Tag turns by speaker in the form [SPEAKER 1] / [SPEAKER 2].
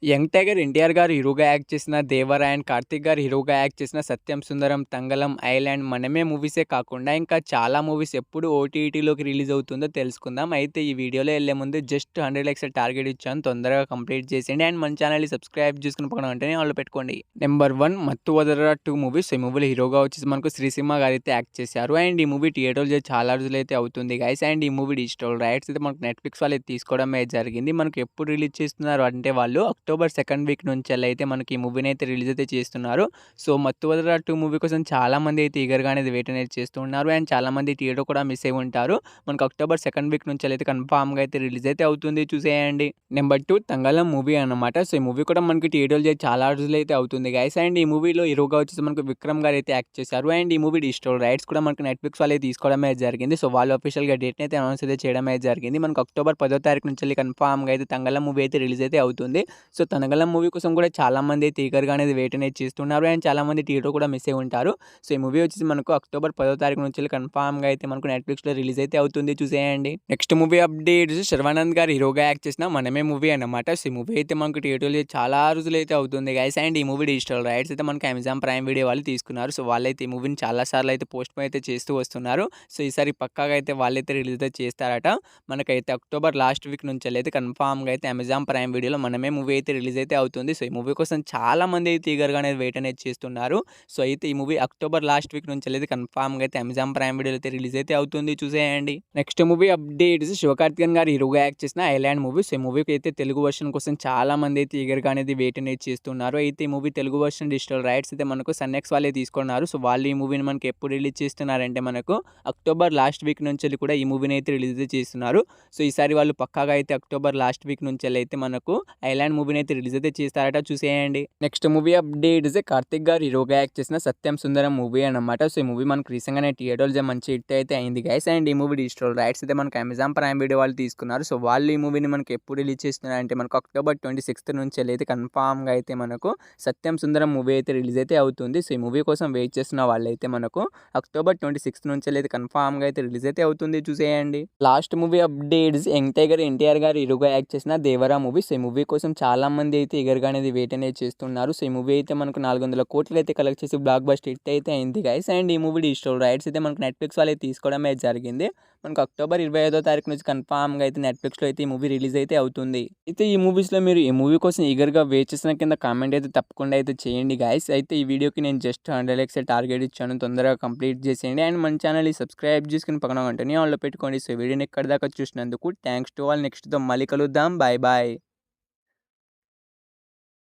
[SPEAKER 1] Young tiger NTR గారు హీరోగా act చేసిన 'దేవర' అండ్ కార్తీక్ గారు హీరోగా యాక్ట్ చేసిన 'సత్యం సుందరం', 'తంగలం', 'ఐలాండ్', 'మనమే' మూవీసే కాకుండా ఇంకా చాలా మూవీస్ ఎప్పుడు ఓటీటీలోకి రిలీజ్ అవుతుందో తెలుసుకుందాం. అయితే ఈ వీడియోలో వెళ్ళే ముందు జస్ట్ 100 లైక్స్ టార్గెట్ ఇచ్చాను. తొందరగా కంప్లీట్ చేసేయండి అండ్ మన ఛానల్ని సబ్స్క్రైబ్ చేసుకుని పక్కన వెంటనే ఆన్లో పెట్టుకోండి. నెంబర్ 1 మత్తు వదలరా 2 మూవీస్. ఈ మూవీలో హీరోగా వచ్చేసి మనకు శ్రీసింహ గారు అయితే యాక్ట్ చేశారు అండ్ ఈ మూవీ థియేటర్లో చాలా రోజులు అయితే అవుతుంది గైస్. అండ్ ఈ మూవీ డిజిటల్ రైట్స్ అయితే మనకు నెట్ఫ్లిక్స్ వాళ్ళు అయితే తీసుకోవడమే జరిగింది. మనకు ఎప్పుడు రిలీజ్ చేస్తున్నారు అంటే వాళ్ళు అక్టోబర్ 2nd వీక్ నుంచి అయితే మనకి ఈ మూవీని అయితే రిలీజ్ అయితే చేస్తున్నారు. సో మత్తు వదలరా 2 మూవీ కోసం చాలా మంది అయితే ఈగర్‌గా అనేది వెయిట్ అనేది చేస్తూ ఉన్నారు అండ్ చాలా మంది థియేటర్ కూడా మిస్ అయ్యి ఉంటారు. మనకు అక్టోబర్ 2nd వీక్ నుంచి అయితే కన్ఫర్మ్‌గా అయితే రిలీజ్ అయితే అవుతుంది, చూసేయండి. నెంబర్ 2 తంగలం మూవీ అన్నమాట. సో ఈ మూవీ కూడా మనకి థియేటర్‌లో చాలా రోజులు అయితే అవుతుంది గైస్. అండ్ ఈ మూవీలో హీరోగా వచ్చేసి మనకు విక్రమ్ గారు అయితే యాక్ట్ చేశారు అండ్ ఈ మూవీ డిజిటల్ రైట్స్ కూడా మనకి నెట్ఫ్లిక్స్ వాళ్ళే తీసుకోవడమే జరిగింది. సో వాళ్ళు అఫీషియల్‌గా డేట్‌ని అయితే అనౌన్స్ అయితే చేయడమే జరిగింది. మనకు అక్టోబర్ 10వ తారీఖు నుంచి కన్ఫర్మ్‌గా అయితే తంగలం మూవీ అయితే రిలీజ్ అయితే అవుతుంది. సో తంగలం మూవీ కోసం కూడా చాలా మంది అయితే ఈగర్‌గా అనేది వెయిట్ అనేది చేస్తున్నారు అండ్ చాలా మంది థియేటర్ కూడా మిస్ అయ్యి ఉంటారు. సో ఈ మూవీ వచ్చేసి మనకు అక్టోబర్ 10వ తారీఖు నుంచి కన్ఫర్మ్‌గా అయితే మనకు నెట్ఫ్లిక్స్‌లో రిలీజ్ అయితే అవుతుంది, చూసేయండి. నెక్స్ట్ మూవీ అప్డేట్ శర్వానంద్ గారు హీరోగా యాక్ట్ చేసిన 'మనమే' మూవీ అన్నమాట. సో ఈ మూవీ అయితే మనకు థియేటర్‌లో చాలా రోజులు అయితే అవుతుంది గైస్. అండ్ ఈ మూవీ డిజిటల్ రైట్స్ అయితే మనకు అమెజాన్ ప్రైమ్ వీడియో వాళ్ళు తీసుకున్నారు. సో వాళ్ళైతే ఈ మూవీని చాలా సార్లు అయితే పోస్ట్‌పోన్ అయితే చేస్తూ వస్తున్నారు. సో ఈసారి పక్కాగా అయితే వాళ్ళైతే రిలీజ్ అయితే చేస్తారట. మనకైతే అక్టోబర్ లాస్ట్ వీక్ నుంచి అయితే కన్ఫర్మ్‌గా అయితే అమెజాన్ ప్రైమ్ వీడియోలో 'మనమే' మూవీ అయితే రిలీజ్ అయితే అవుతుంది. సో ఈ మూవీ కోసం చాలా మంది అయితే ఈగర్‌గా అనేది వెయిట్ అనేది చేస్తున్నారు. సో అయితే ఈ మూవీ అక్టోబర్ లాస్ట్ వీక్ నుంచి అయితే కన్ఫర్మ్‌గా అయితే అమెజాన్ ప్రైమ్ వీడియోలో అయితే రిలీజ్ అయితే అవుతుంది, చూసేయండి. నెక్స్ట్ మూవీ అప్డేట్స్ శివకార్తికేయన్ గారు హీరోగా యాక్ట్ చేసిన 'ఐలాండ్' మూవీ. సో ఈ మూవీకి అయితే తెలుగు వర్షన్ కోసం చాలా మంది అయితే ఈగర్‌గా అనేది వెయిట్ అనేది చేస్తున్నారు. అయితే ఈ movie Telugu version digital rights అయితే మనకు సన్నెక్స్ వాళ్ళే తీసుకున్నారు. సో వాళ్ళు ఈ మూవీని మనకి ఎప్పుడు రిలీజ్ చేస్తున్నారంటే మనకు అక్టోబర్ లాస్ట్ వీక్ నుంచి కూడా ఈ మూవీని అయితే రిలీజ్ చేస్తున్నారు. సో ఈసారి వాళ్ళు పక్కాగా అయితే అక్టోబర్ లాస్ట్ వీక్ నుంచి అయితే మనకు 'ఐలాండ్' మూవీని అయితే రిలీజ్ అయితే చేస్తారట, చూసేయండి. నెక్స్ట్ మూవీ అప్డేట్స్ కార్తిక్ గారు హీరోగా యాక్ట్ చేసిన 'సత్యం సుందరం' మూవీ అన్నమాట. సో ఈ మూవీ మనకు రీసెంట్‌గానే థియేటర్లో మంచి హిట్ అయితే అయింది గైస్. అండ్ ఈ మూవీ డిజిటల్ రైట్స్ అయితే మనకు అమెజాన్ ప్రైమ్ వీడియో వాళ్ళు తీసుకున్నారు. సో వాళ్ళు ఈ మూవీని మనకి ఎప్పుడు రిలీజ్ చేస్తున్నారంటే మనకు అక్టోబర్ 26th నుంచి అయితే కన్ఫర్మ్‌గా అయితే మనకు 'సత్యం సుందరం' మూవీ అయితే రిలీజ్ అయితే అవుతుంది. సో ఈ మూవీ కోసం వెయిట్ చేస్తున్న వాళ్ళైతే మనకు అక్టోబర్ 26th నుంచి అయితే కన్ఫర్మ్‌గా అయితే రిలీజ్ అయితే అవుతుంది, చూసేయండి. Last movie updates young tiger NTR గారు హీరోగా యాక్ట్ చేసిన 'దేవర' మూవీ. సో ఈ మూవీ కోసం చాలా మంది అయితే ఈగర్‌గా అనేది వెయిట్ అనేది చేస్తున్నారు. సో ఈ మూవీ అయితే మనకు 400 కోట్లు అయితే కలెక్ట్ చేసి బ్లాక్ బస్టర్ హిట్ అయితే అయింది గైస్. అండ్ ఈ మూవీ డిజిటల్ రైట్స్ అయితే మనకు నెట్ఫ్లిక్స్ వాళ్ళే తీసుకోవడమే జరిగింది. మనకు అక్టోబర్ 25వ తారీఖు నుంచి కన్ఫర్మ్‌గా అయితే నెట్ఫ్లిక్స్‌లో అయితే ఈ మూవీ రిలీజ్ అయితే అవుతుంది. అయితే ఈ మూవీస్‌లో మీరు ఈ మూవీ కోసం ఈగర్‌గా వెయిట్ చేసిన కింద కామెంట్ అయితే తప్పకుండా అయితే చేయండి గైస్. అయితే ఈ వీడియోకి నేను జస్ట్ 100 లైక్స్ టార్గెట్ ఇచ్చాను, తొందరగా కంప్లీట్ చేసేయండి అండ్ మన ఛానల్ని సబ్స్క్రైబ్ చేసుకుని పక్కన వెంటనే ఆన్లో పెట్టుకోండి. సో వీడియోని ఎక్కడి దాకా చూసినందుకు థ్యాంక్స్ టు ఆల్. నెక్స్ట్‌తో మళ్ళీ కలుద్దాం, బాయ్ బాయ్.